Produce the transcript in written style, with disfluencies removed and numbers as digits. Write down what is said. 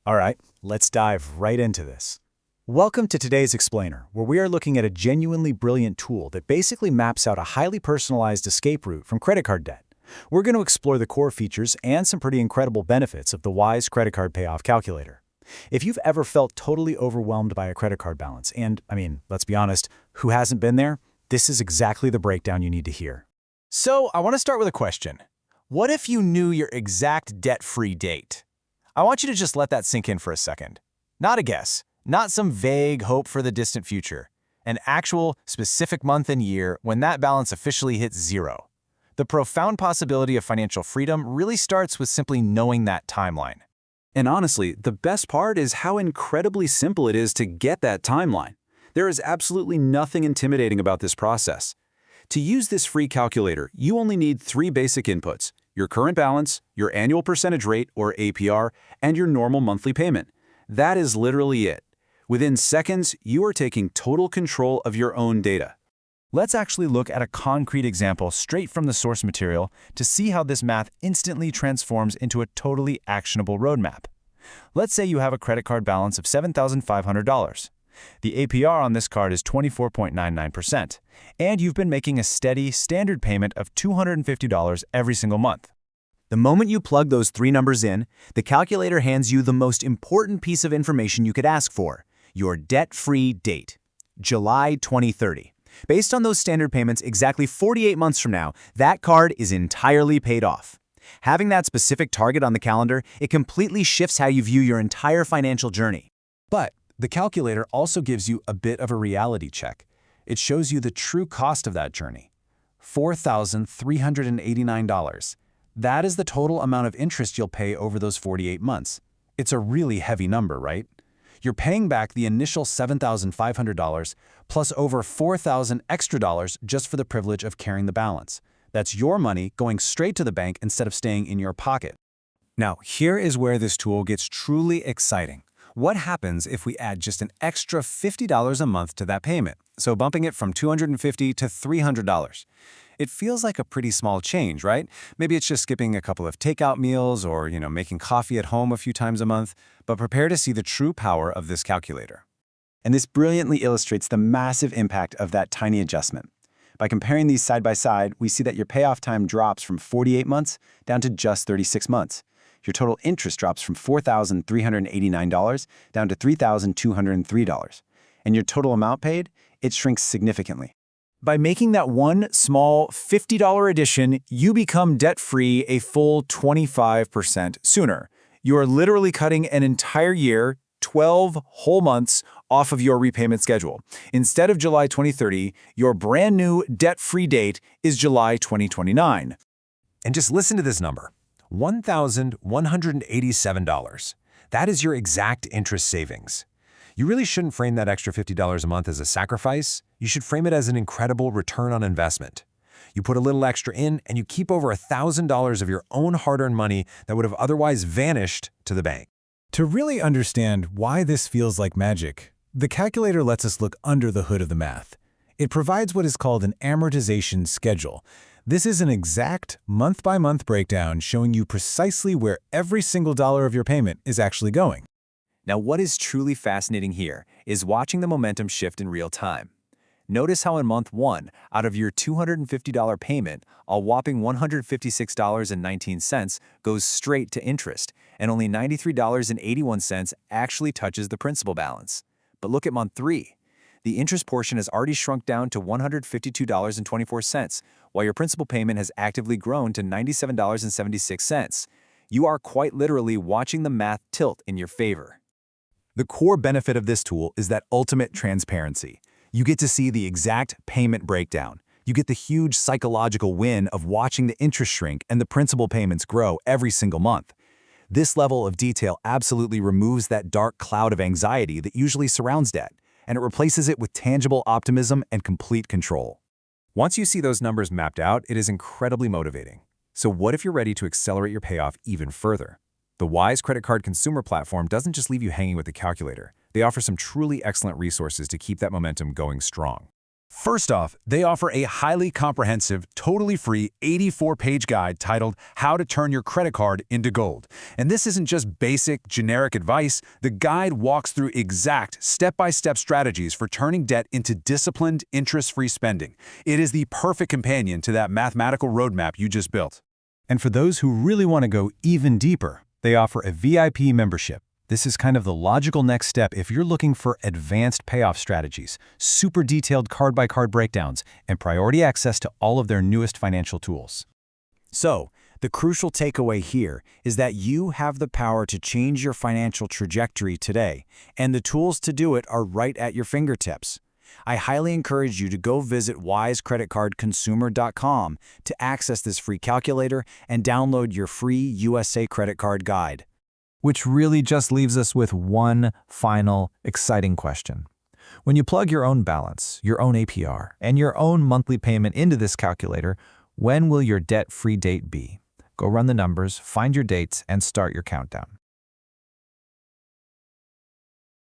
All right, let's dive right into this. Welcome to today's Explainer, where we are looking at a genuinely brilliant tool that basically maps out a highly personalized escape route from credit card debt. We're going to explore the core features and some pretty incredible benefits of the Wise Credit Card Payoff Calculator. If you've ever felt totally overwhelmed by a credit card balance, and, let's be honest, who hasn't been there? This is exactly the breakdown you need to hear. So, I want to start with a question. What if you knew your exact debt-free date? I want you to just let that sink in for a second. Not a guess, not some vague hope for the distant future. An actual, specific month and year when that balance officially hits zero. The profound possibility of financial freedom really starts with simply knowing that timeline. And honestly, the best part is how incredibly simple it is to get that timeline. There is absolutely nothing intimidating about this process. To use this free calculator, you only need 3 basic inputs: your current balance, your annual percentage rate, or APR, and your normal monthly payment. That is literally it. Within seconds, you are taking total control of your own data. Let's actually look at a concrete example straight from the source material to see how this math instantly transforms into a totally actionable roadmap. Let's say you have a credit card balance of $7,500. The APR on this card is 24.99%, and you've been making a steady, standard payment of $250 every single month. The moment you plug those 3 numbers in, the calculator hands you the most important piece of information you could ask for: your debt-free date, July 2030. Based on those standard payments, exactly 48 months from now, that card is entirely paid off. Having that specific target on the calendar, it completely shifts how you view your entire financial journey. But the calculator also gives you a bit of a reality check. It shows you the true cost of that journey: $4,389. That is the total amount of interest you'll pay over those 48 months. It's a really heavy number, right? You're paying back the initial $7,500 plus over $4,000 extra dollars just for the privilege of carrying the balance. That's your money going straight to the bank instead of staying in your pocket. Now, here is where this tool gets truly exciting. What happens if we add just an extra $50 a month to that payment, so bumping it from $250 to $300? It feels like a pretty small change, right? Maybe it's just skipping a couple of takeout meals or, making coffee at home a few times a month, but prepare to see the true power of this calculator. And this brilliantly illustrates the massive impact of that tiny adjustment. By comparing these side by side, we see that your payoff time drops from 48 months down to just 36 months. Your total interest drops from $4,389 down to $3,203. And your total amount paid, it shrinks significantly. By making that one small $50 addition, you become debt-free a full 25% sooner. You are literally cutting an entire year, 12 whole months, off of your repayment schedule. Instead of July 2030, your brand new debt-free date is July 2029. And just listen to this number: $1,187. That is your exact interest savings. You really shouldn't frame that extra $50 a month as a sacrifice. You should frame it as an incredible return on investment. You put a little extra in, and you keep over $1,000 of your own hard-earned money that would have otherwise vanished to the bank. To really understand why this feels like magic, the calculator lets us look under the hood of the math. It provides what is called an amortization schedule. This is an exact month-by-month breakdown showing you precisely where every single dollar of your payment is actually going. Now, what is truly fascinating here is watching the momentum shift in real time. Notice how in month 1, out of your $250 payment, a whopping $156.19 goes straight to interest, and only $93.81 actually touches the principal balance. But look at month 3. The interest portion has already shrunk down to $152.24, while your principal payment has actively grown to $97.76. You are quite literally watching the math tilt in your favor. The core benefit of this tool is that ultimate transparency. You get to see the exact payment breakdown. You get the huge psychological win of watching the interest shrink and the principal payments grow every single month. This level of detail absolutely removes that dark cloud of anxiety that usually surrounds debt, and it replaces it with tangible optimism and complete control. Once you see those numbers mapped out, it is incredibly motivating. So what if you're ready to accelerate your payoff even further? The Wise Credit Card Consumer Platform doesn't just leave you hanging with the calculator. They offer some truly excellent resources to keep that momentum going strong. First off, they offer a highly comprehensive, totally free 84-page guide titled How to Turn Your Credit Card into Gold. And this isn't just basic, generic advice. The guide walks through exact, step-by-step strategies for turning debt into disciplined, interest-free spending. It is the perfect companion to that mathematical roadmap you just built. And for those who really want to go even deeper, they offer a VIP membership. This is kind of the logical next step if you're looking for advanced payoff strategies, super detailed card-by-card breakdowns, and priority access to all of their newest financial tools. So, the crucial takeaway here is that you have the power to change your financial trajectory today, and the tools to do it are right at your fingertips. I highly encourage you to go visit wisecreditcardconsumer.com to access this free calculator and download your free USA credit card guide. Which really just leaves us with one final, exciting question. When you plug your own balance, your own APR, and your own monthly payment into this calculator, when will your debt-free date be? Go run the numbers, find your dates, and start your countdown.